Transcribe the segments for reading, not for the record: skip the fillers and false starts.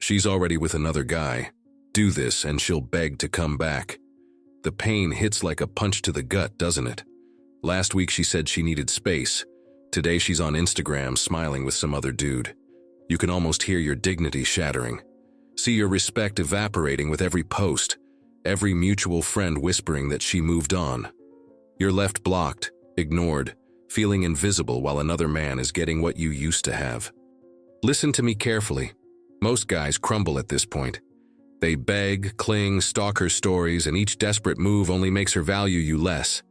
She's already with another guy. Do this and she'll beg to come back. The pain hits like a punch to the gut, doesn't it? Last week she said she needed space. Today she's on Instagram smiling with some other dude. You can almost hear your dignity shattering. See your respect evaporating with every post, every mutual friend whispering that she moved on. You're left blocked, ignored, feeling invisible while another man is getting what you used to have. Listen to me carefully. Most guys crumble at this point. They beg, cling, stalk her stories, and each desperate move only makes her value you less.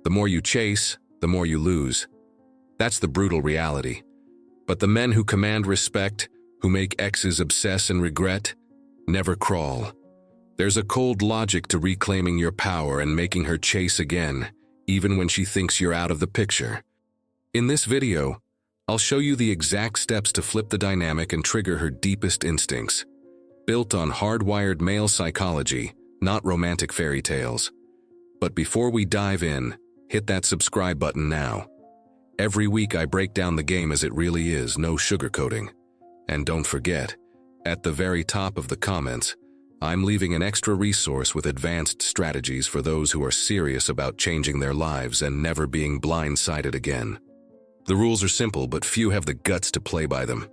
The more you chase, the more you lose. That's the brutal reality. But the men who command respect, who make exes obsess and regret, never crawl. There's a cold logic to reclaiming your power and making her chase again, even when she thinks you're out of the picture. In this video, I'll show you the exact steps to flip the dynamic and trigger her deepest instincts. Built on hardwired male psychology, not romantic fairy tales. But before we dive in, hit that subscribe button now. Every week I break down the game as it really is, no sugarcoating. And don't forget, at the very top of the comments, I'm leaving an extra resource with advanced strategies for those who are serious about changing their lives and never being blindsided again. The rules are simple, but few have the guts to play by them.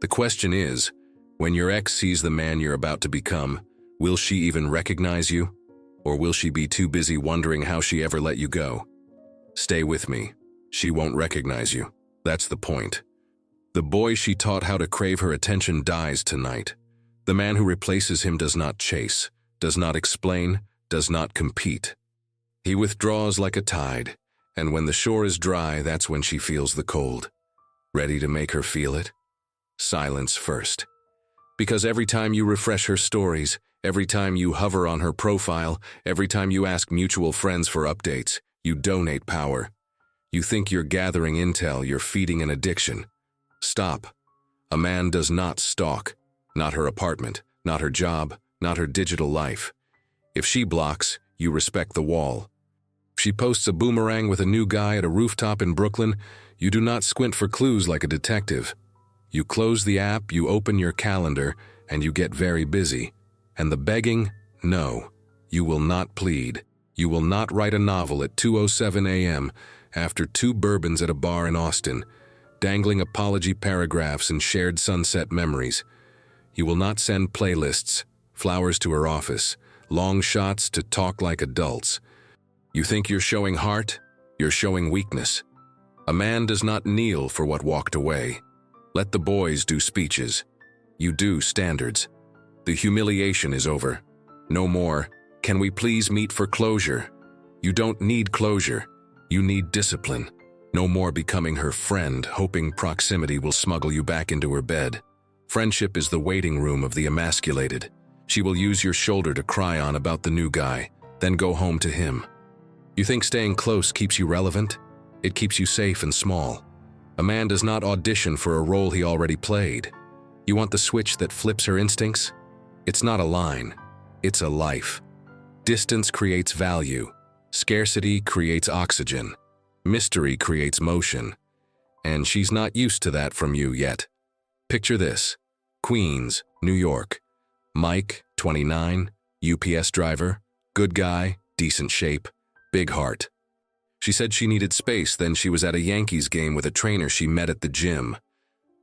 The question is, when your ex sees the man you're about to become, will she even recognize you? Or will she be too busy wondering how she ever let you go? Stay with me. She won't recognize you. That's the point. The boy she taught how to crave her attention dies tonight. The man who replaces him does not chase, does not explain, does not compete. He withdraws like a tide, and when the shore is dry, that's when she feels the cold. Ready to make her feel it? Silence first. Because every time you refresh her stories, every time you hover on her profile, every time you ask mutual friends for updates, you donate power. You think you're gathering intel, you're feeding an addiction. Stop. A man does not stalk. Not her apartment, not her job, not her digital life. If she blocks, you respect the wall. If she posts a boomerang with a new guy at a rooftop in Brooklyn, you do not squint for clues like a detective. You close the app, you open your calendar, and you get very busy. And the begging? No. You will not plead. You will not write a novel at 2:07 a.m. after 2 bourbons at a bar in Austin, dangling apology paragraphs and shared sunset memories. You will not send playlists, flowers to her office, long shots to talk like adults. You think you're showing heart? You're showing weakness. A man does not kneel for what walked away. Let the boys do speeches. You do standards. The humiliation is over. No more, can we please meet for closure? You don't need closure. You need discipline. No more becoming her friend, hoping proximity will smuggle you back into her bed. Friendship is the waiting room of the emasculated. She will use your shoulder to cry on about the new guy, then go home to him. You think staying close keeps you relevant? It keeps you safe and small. A man does not audition for a role he already played. You want the switch that flips her instincts? It's not a line. It's a life. Distance creates value. Scarcity creates oxygen. Mystery creates motion. And she's not used to that from you yet. Picture this. Queens, New York. Mike, 29, UPS driver, good guy, decent shape, big heart. She said she needed space, then she was at a Yankees game with a trainer she met at the gym.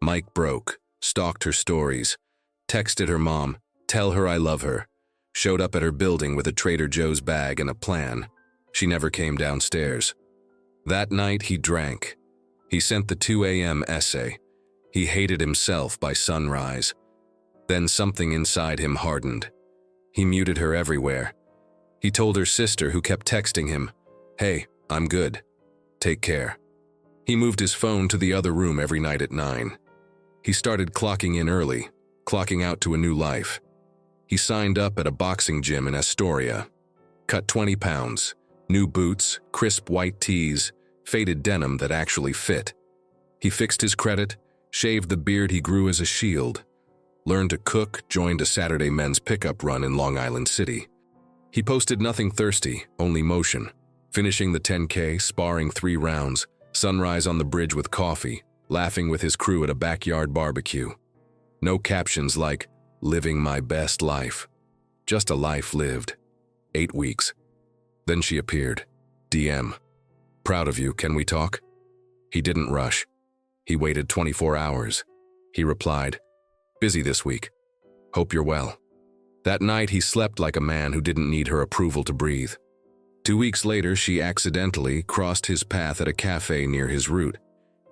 Mike broke, stalked her stories, texted her mom, tell her I love her, showed up at her building with a Trader Joe's bag and a plan. She never came downstairs. That night he drank. He sent the 2 a.m. essay. He hated himself by sunrise. Then something inside him hardened. He muted her everywhere. He told her sister, who kept texting him, "Hey, I'm good. Take care." He moved his phone to the other room every night at 9. He started clocking in early, clocking out to a new life. He signed up at a boxing gym in Astoria. Cut 20 pounds, new boots, crisp white tees, faded denim that actually fit. He fixed his credit, shaved the beard he grew as a shield, learned to cook, joined a Saturday men's pickup run in Long Island City. He posted nothing thirsty, only motion. Finishing the 10K, sparring 3 rounds, sunrise on the bridge with coffee, laughing with his crew at a backyard barbecue. No captions like, living my best life. Just a life lived. 8 weeks. Then she appeared. DM. Proud of you, can we talk? He didn't rush. He waited 24 hours. He replied, busy this week. Hope you're well. That night he slept like a man who didn't need her approval to breathe. 2 weeks later, she accidentally crossed his path at a cafe near his route.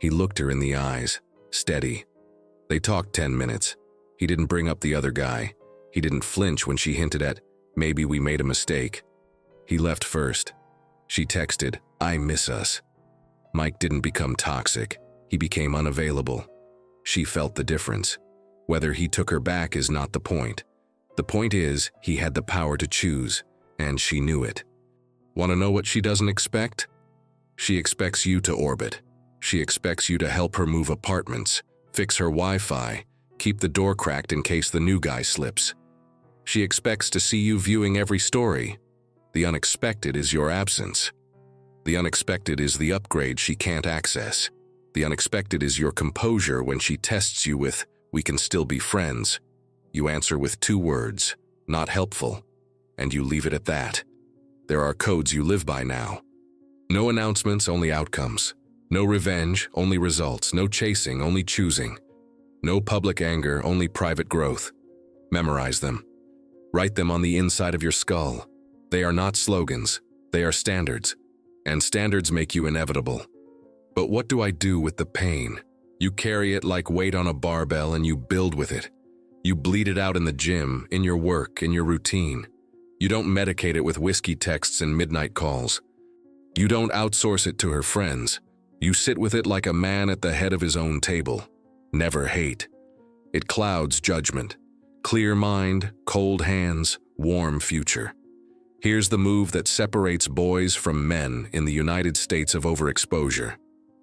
He looked her in the eyes, steady. They talked 10 minutes. He didn't bring up the other guy. He didn't flinch when she hinted at, maybe we made a mistake. He left first. She texted, I miss us. Mike didn't become toxic. He became unavailable. She felt the difference. Whether he took her back is not the point. The point is, he had the power to choose, and she knew it. Want to know what she doesn't expect? She expects you to orbit. She expects you to help her move apartments, fix her Wi-Fi, keep the door cracked in case the new guy slips. She expects to see you viewing every story. The unexpected is your absence. The unexpected is the upgrade she can't access. The unexpected is your composure when she tests you with, we can still be friends. You answer with 2 words, not helpful, and you leave it at that. There are codes you live by now. No announcements, only outcomes. No revenge, only results. No chasing, only choosing. No public anger, only private growth. Memorize them. Write them on the inside of your skull. They are not slogans, they are standards. And standards make you inevitable. But what do I do with the pain? You carry it like weight on a barbell and you build with it. You bleed it out in the gym, in your work, in your routine. You don't medicate it with whiskey texts and midnight calls. You don't outsource it to her friends. You sit with it like a man at the head of his own table. Never hate. It clouds judgment. Clear mind, cold hands, warm future. Here's the move that separates boys from men in the United States of overexposure.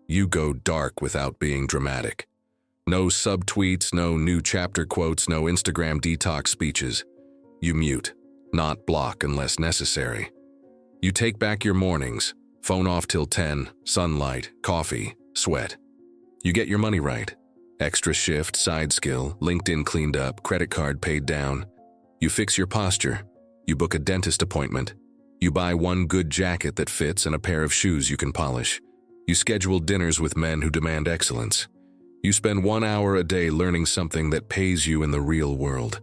You go dark without being dramatic. No subtweets, no new chapter quotes, no Instagram detox speeches. You mute, not block unless necessary. You take back your mornings, phone off till 10, sunlight, coffee, sweat. You get your money right. Extra shift, side skill, LinkedIn cleaned up, credit card paid down. You fix your posture. You book a dentist appointment. You buy one good jacket that fits and a pair of shoes you can polish. You schedule dinners with men who demand excellence. You spend 1 hour a day learning something that pays you in the real world.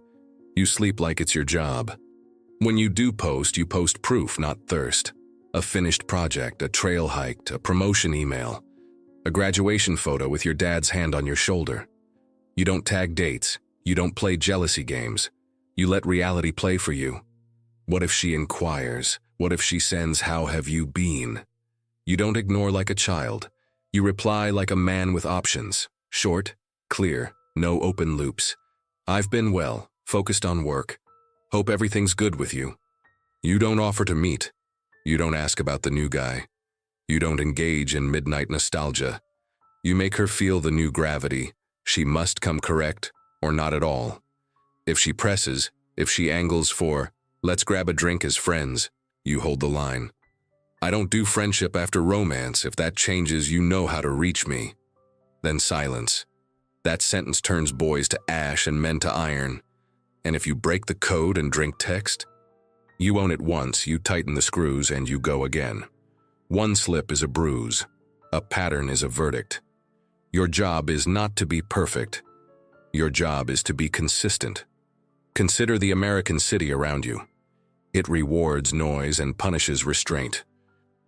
You sleep like it's your job. When you do post, you post proof, not thirst. A finished project, a trail hiked, a promotion email, a graduation photo with your dad's hand on your shoulder. You don't tag dates. You don't play jealousy games. You let reality play for you. What if she inquires? What if she sends, how have you been? You don't ignore like a child. You reply like a man with options. Short, clear, no open loops. I've been well, focused on work. Hope everything's good with you. You don't offer to meet. You don't ask about the new guy. You don't engage in midnight nostalgia. You make her feel the new gravity. She must come correct or not at all. If she presses, if she angles for, let's grab a drink as friends, you hold the line. I don't do friendship after romance. If that changes, you know how to reach me. Then silence. That sentence turns boys to ash and men to iron. And if you break the code and drink text, you own it once, you tighten the screws, and you go again. One slip is a bruise. A pattern is a verdict. Your job is not to be perfect. Your job is to be consistent. Consider the American city around you. It rewards noise and punishes restraint.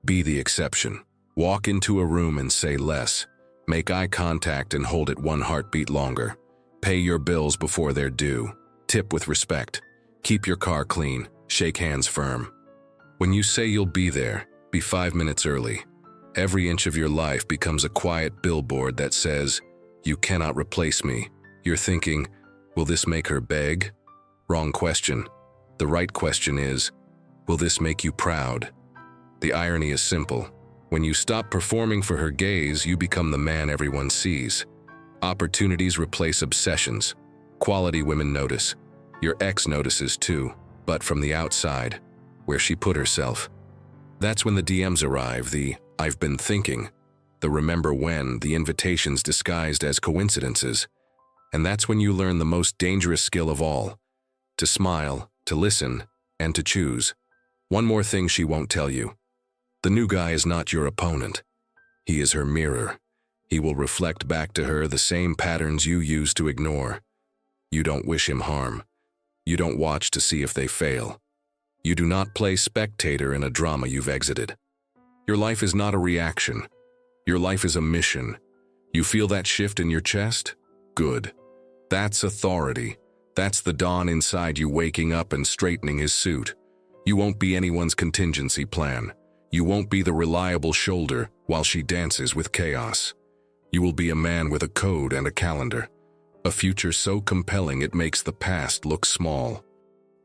Be the exception. Walk into a room and say less. Make eye contact and hold it 1 heartbeat longer. Pay your bills before they're due. Tip with respect. Keep your car clean. Shake hands firm. When you say you'll be there, be 5 minutes early. Every inch of your life becomes a quiet billboard that says, you cannot replace me. You're thinking, will this make her beg? Wrong question. The right question is, will this make you proud? The irony is simple. When you stop performing for her gaze, you become the man everyone sees. Opportunities replace obsessions. Quality women notice. Your ex notices too, but from the outside, where she put herself. That's when the DMs arrive, the I've been thinking, the remember when, the invitations disguised as coincidences. And that's when you learn the most dangerous skill of all: to smile, to listen, and to choose. One more thing she won't tell you. The new guy is not your opponent. He is her mirror. He will reflect back to her the same patterns you use to ignore. You don't wish him harm. You don't watch to see if they fail. You do not play spectator in a drama you've exited. Your life is not a reaction. Your life is a mission. You feel that shift in your chest? Good. That's authority. That's the Dawn inside you waking up and straightening his suit. You won't be anyone's contingency plan. You won't be the reliable shoulder while she dances with chaos. You will be a man with a code and a calendar. A future so compelling it makes the past look small.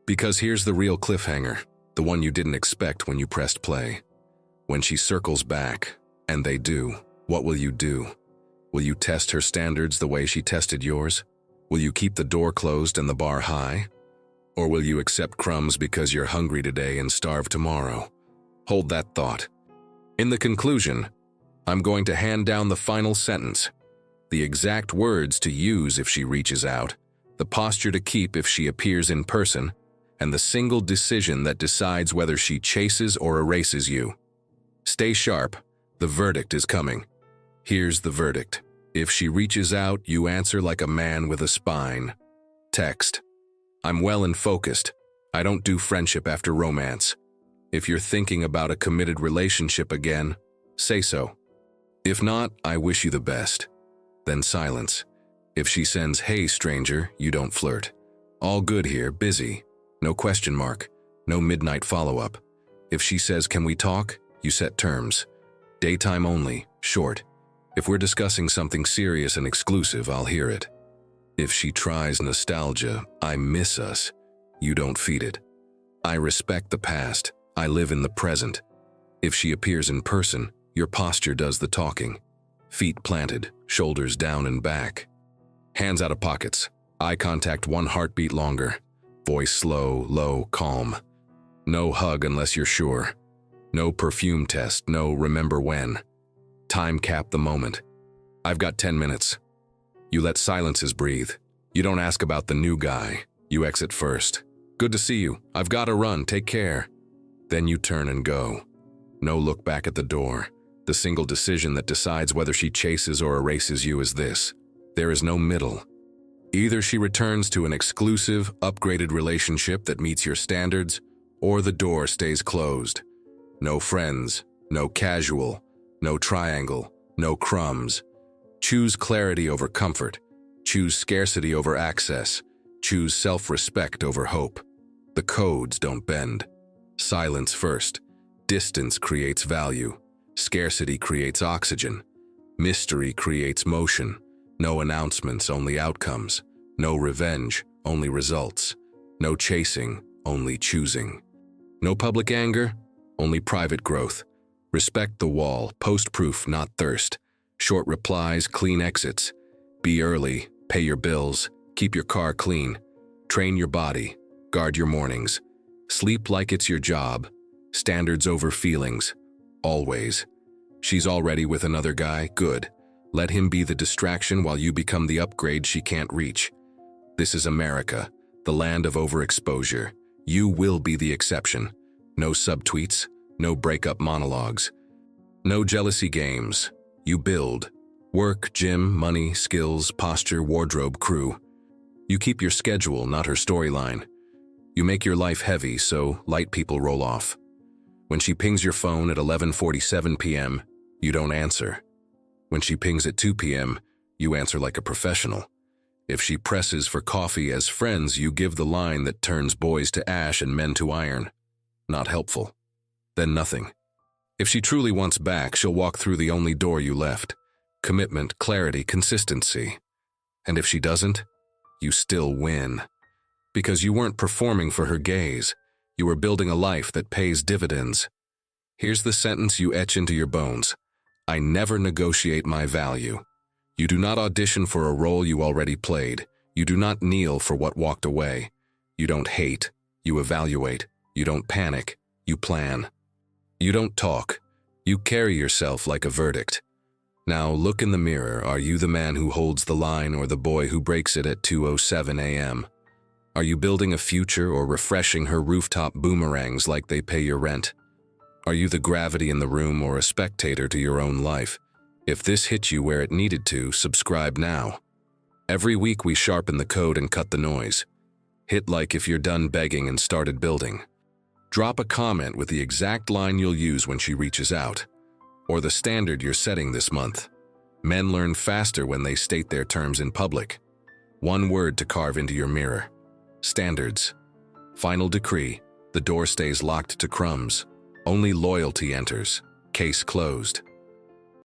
Because here's the real cliffhanger, the one you didn't expect when you pressed play. When she circles back, and they do, what will you do? Will you test her standards the way she tested yours? Will you keep the door closed and the bar high? Or will you accept crumbs because you're hungry today and starve tomorrow? Hold that thought. In the conclusion, I'm going to hand down the final sentence, the exact words to use if she reaches out, the posture to keep if she appears in person, and the single decision that decides whether she chases or erases you. Stay sharp. The verdict is coming. Here's the verdict. If she reaches out, you answer like a man with a spine. Text: I'm well and focused. I don't do friendship after romance. If you're thinking about a committed relationship again, say so. If not, I wish you the best. Then silence. If she sends, "Hey, stranger," you don't flirt. All good here, busy. No question mark. No midnight follow-up. If she says, "Can we talk?" you set terms. Daytime only, short. If we're discussing something serious and exclusive, I'll hear it. If she tries nostalgia, "I miss us," you don't feed it. I respect the past. I live in the present. If she appears in person, your posture does the talking. Feet planted, shoulders down and back. Hands out of pockets. Eye contact 1 heartbeat longer. Voice slow, low, calm. No hug unless you're sure. No perfume test, no remember when. Time cap the moment. I've got 10 minutes. You let silences breathe. You don't ask about the new guy. You exit first. "Good to see you. I've got to run. Take care." Then you turn and go. No look back at the door. The single decision that decides whether she chases or erases you is this: there is no middle. Either she returns to an exclusive, upgraded relationship that meets your standards, or the door stays closed. No friends, no casual, no triangle, no crumbs. Choose clarity over comfort. Choose scarcity over access. Choose self-respect over hope. The codes don't bend. Silence first. Distance creates value. Scarcity creates oxygen. Mystery creates motion. No announcements, only outcomes. No revenge, only results. No chasing, only choosing. No public anger, only private growth. Respect the wall, post-proof, not thirst. Short replies, clean exits. Be early, pay your bills, keep your car clean. Train your body, guard your mornings. Sleep like it's your job. Standards over feelings, always. She's already with another guy, good. Let him be the distraction while you become the upgrade she can't reach. This is America, the land of overexposure. You will be the exception. No subtweets, no breakup monologues. No jealousy games. You build. Work, gym, money, skills, posture, wardrobe, crew. You keep your schedule, not her storyline. You make your life heavy so light people roll off. When she pings your phone at 11:47 p.m., you don't answer. When she pings at 2 p.m., you answer like a professional. If she presses for coffee as friends, you give the line that turns boys to ash and men to iron. Not helpful. Then nothing. If she truly wants back, she'll walk through the only door you left. Commitment, clarity, consistency. And if she doesn't, you still win. Because you weren't performing for her gaze. You were building a life that pays dividends. Here's the sentence you etch into your bones. I never negotiate my value. You do not audition for a role you already played. You do not kneel for what walked away. You don't hate. You evaluate. You don't panic. You plan. You don't talk. You carry yourself like a verdict. Now look in the mirror. Are you the man who holds the line or the boy who breaks it at 2:07 a.m.? Are you building a future or refreshing her rooftop boomerangs like they pay your rent? Are you the gravity in the room or a spectator to your own life? If this hit you where it needed to, subscribe now. Every week we sharpen the code and cut the noise. Hit like if you're done begging and started building. Drop a comment with the exact line you'll use when she reaches out, or the standard you're setting this month. Men learn faster when they state their terms in public. One word to carve into your mirror. Standards. Final decree. The door stays locked to crumbs. Only loyalty enters. Case closed.